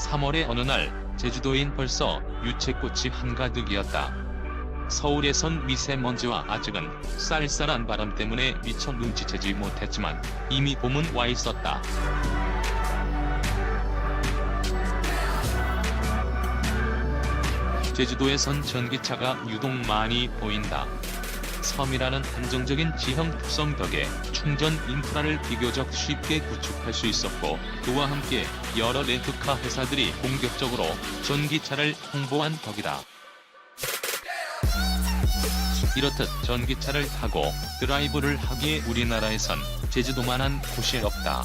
3월의 어느 날 제주도엔 벌써 유채꽃이 한가득이었다. 서울에선 미세먼지와 아직은 쌀쌀한 바람 때문에 미처 눈치채지 못했지만 이미 봄은 와 있었다. 제주도에선 전기차가 유독 많이 보인다. 섬이라는 한정적인 지형 특성 덕에 충전 인프라를 비교적 쉽게 구축할 수 있었고, 그와 함께 여러 렌트카 회사들이 공격적으로 전기차를 홍보한 덕이다. 이렇듯 전기차를 타고 드라이브를 하기에 우리나라에선 제주도만한 곳이 없다.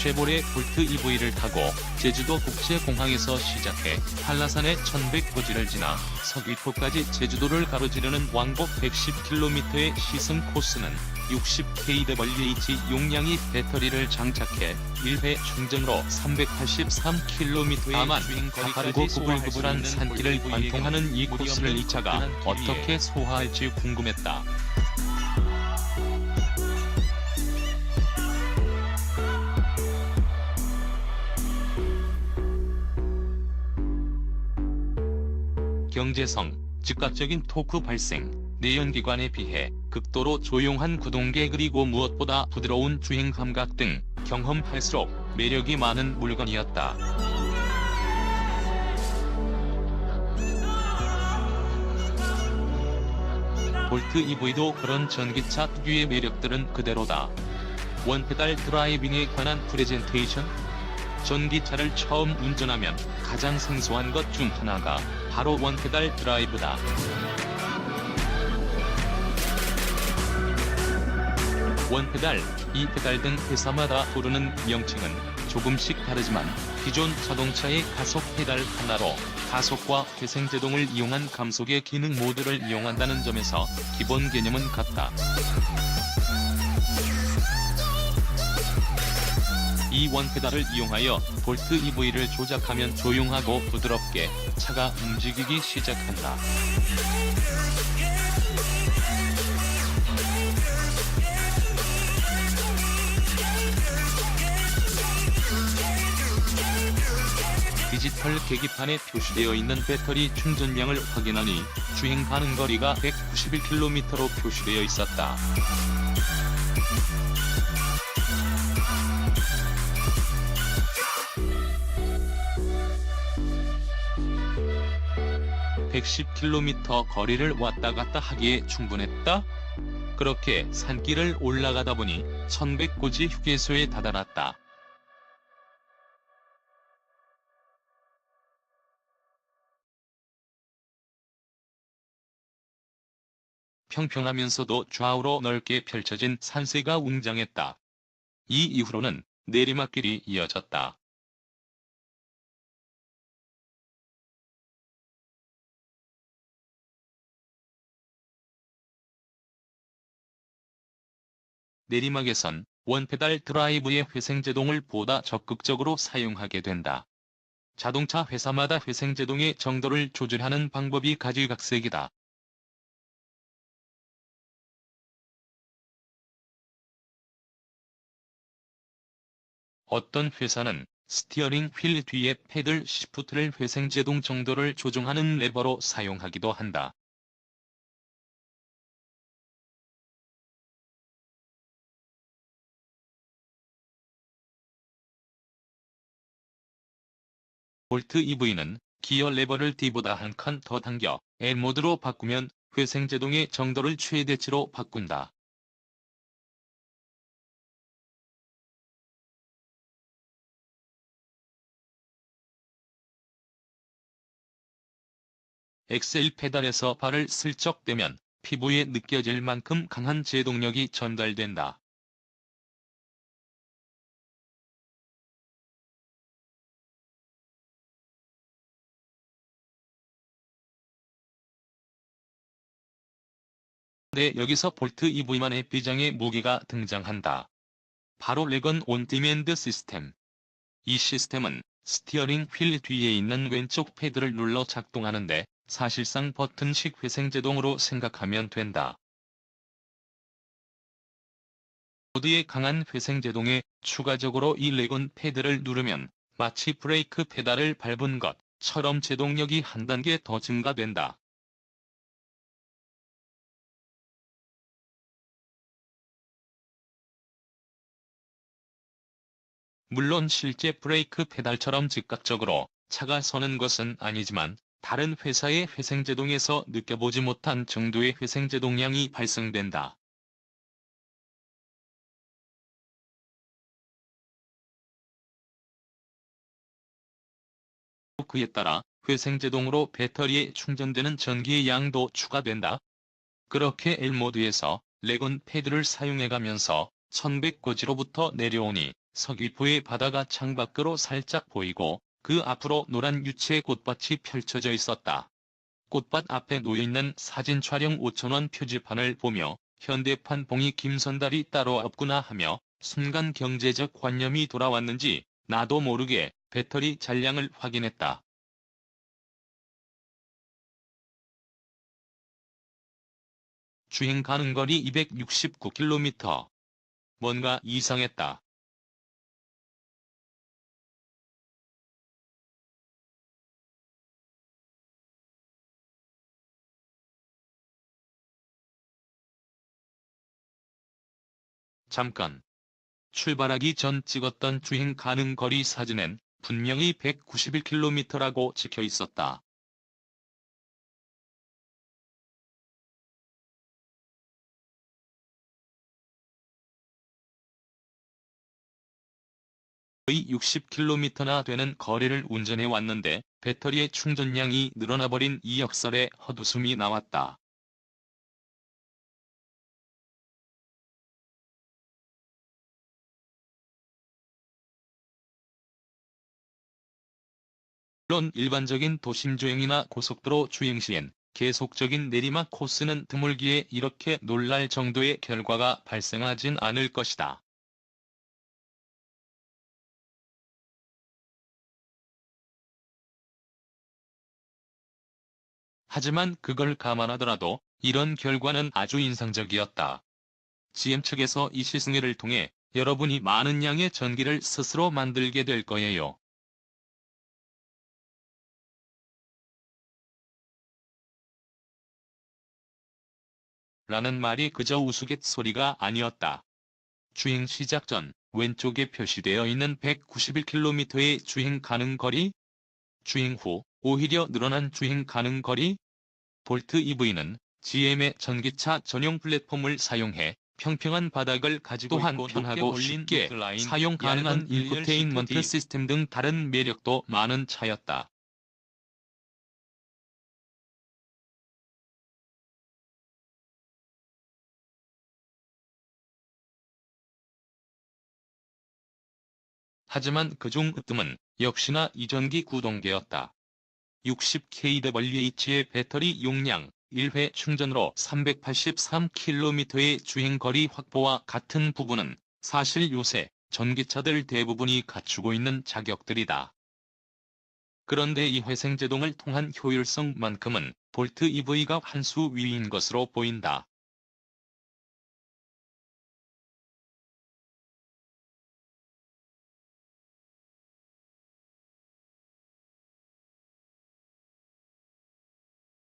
쉐보레 볼트 EV를 타고 제주도 국제공항에서 시작해 한라산의 1100고지를 지나 서귀포까지 제주도를 가로지르는 왕복 110km의 시승 코스는 60kWh 용량의 배터리를 장착해 1회 충전으로 383km의 주행거리까지 구불구불한 산길을 관통하는 이 코스를 이 차가 어떻게 소화할지 궁금했다. 경제성, 즉각적인 토크 발생, 내연기관에 비해 극도로 조용한 구동계 그리고 무엇보다 부드러운 주행 감각 등 경험할수록 매력이 많은 물건이었다. 볼트 EV도 그런 전기차 특유의 매력들은 그대로다. 원페달 드라이빙에 관한 프레젠테이션? 전기차를 처음 운전하면 가장 생소한 것 중 하나가 바로 원페달 드라이브다. 원페달, 이페달 등 회사마다 부르는 명칭은 조금씩 다르지만 기존 자동차의 가속 페달 하나로 가속과 회생제동을 이용한 감속의 기능 모두를 이용한다는 점에서 기본 개념은 같다. 이 원페달을 이용하여 볼트 EV를 조작하면 조용하고 부드럽게 차가 움직이기 시작한다. 디지털 계기판에 표시되어 있는 배터리 충전량을 확인하니 주행 가능거리가 191km로 표시되어 있었다. (110km) 거리를 왔다 갔다 하기에 충분했다? 그렇게 산길을 올라가다 보니 1100고지 휴게소에 다다랐다. 평평하면서도 좌우로 넓게 펼쳐진 산세가 웅장했다. 이 이후로는 내리막길이 이어졌다. 내리막에선 원페달 드라이브의 회생제동을 보다 적극적으로 사용하게 된다. 자동차 회사마다 회생제동의 정도를 조절하는 방법이 가지각색이다. 어떤 회사는 스티어링 휠 뒤에 패들 시프트를 회생제동 정도를 조종하는 레버로 사용하기도 한다. 볼트 EV는 기어 레버를 D보다 한 칸 더 당겨 N모드로 바꾸면 회생제동의 정도를 최대치로 바꾼다. 엑셀 페달에서 발을 슬쩍 떼면 피부에 느껴질 만큼 강한 제동력이 전달된다. 네, 여기서 볼트 EV만의 비장의 무기가 등장한다. 바로 레건 온 디맨드 시스템. 이 시스템은 스티어링 휠 뒤에 있는 왼쪽 패드를 눌러 작동하는데 사실상 버튼식 회생제동으로 생각하면 된다. 모드의 강한 회생제동에 추가적으로 이 레곤 패드를 누르면 마치 브레이크 페달을 밟은 것처럼 제동력이 한 단계 더 증가된다. 물론 실제 브레이크 페달처럼 즉각적으로 차가 서는 것은 아니지만 다른 회사의 회생제동에서 느껴보지 못한 정도의 회생제동량이 발생된다. 그에 따라 회생제동으로 배터리에 충전되는 전기의 양도 추가된다. 그렇게 L모드에서 레곤 패드를 사용해가면서 1100고지로부터 내려오니 서귀포의 바다가 창밖으로 살짝 보이고 그 앞으로 노란 유채 꽃밭이 펼쳐져 있었다. 꽃밭 앞에 놓여있는 사진 촬영 5,000원 표지판을 보며 현대판 봉이 김선달이 따로 없구나 하며 순간 경제적 관념이 돌아왔는지 나도 모르게 배터리 잔량을 확인했다. 주행 가능 거리 269km. 뭔가 이상했다. 잠깐. 출발하기 전 찍었던 주행 가능 거리 사진엔 분명히 191km라고 찍혀 있었다. 거의 60km나 되는 거리를 운전해 왔는데 배터리의 충전량이 늘어나버린 이 역설에 헛웃음이 나왔다. 물론 일반적인 도심 주행이나 고속도로 주행 시엔 계속적인 내리막 코스는 드물기에 이렇게 놀랄 정도의 결과가 발생하진 않을 것이다. 하지만 그걸 감안하더라도 이런 결과는 아주 인상적이었다. GM 측에서 이 시승회를 통해 여러분이 많은 양의 전기를 스스로 만들게 될 거예요. 라는 말이 그저 우스갯소리가 아니었다. 주행 시작 전 왼쪽에 표시되어 있는 191km의 주행 가능 거리, 주행 후 오히려 늘어난 주행 가능 거리. 볼트 EV는 GM의 전기차 전용 플랫폼을 사용해 평평한 바닥을 가지고 또한 편하고 쉽게 사용 가능한 인포테인먼트 시스템 등 다른 매력도 많은 차였다. 하지만 그중 으뜸은 역시나 이전기 구동계였다. 60kWh의 배터리 용량, 1회 충전으로 383km의 주행거리 확보와 같은 부분은 사실 요새 전기차들 대부분이 갖추고 있는 자격들이다. 그런데 이 회생제동을 통한 효율성만큼은 볼트 EV가 한 수 위인 것으로 보인다.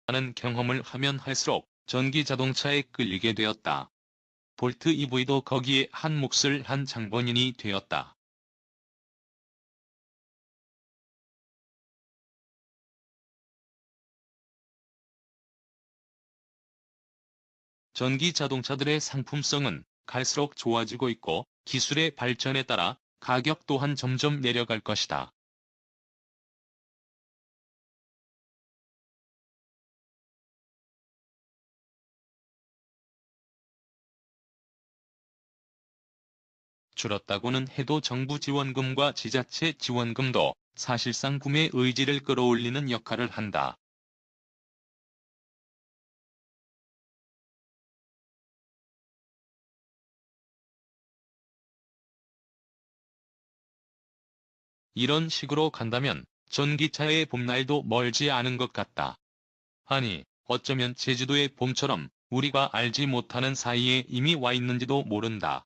하는 경험을 하면 할수록 전기 자동차에 끌리게 되었다. 볼트 EV도 거기에 한 몫을 한 장본인이 되었다. 전기 자동차들의 상품성은 갈수록 좋아지고 있고 기술의 발전에 따라 가격 또한 점점 내려갈 것이다. 줄었다고는 해도 정부 지원금과 지자체 지원금도 사실상 구매 의지를 끌어올리는 역할을 한다. 이런 식으로 간다면 전기차의 봄날도 멀지 않은 것 같다. 아니, 어쩌면 제주도의 봄처럼 우리가 알지 못하는 사이에 이미 와 있는지도 모른다.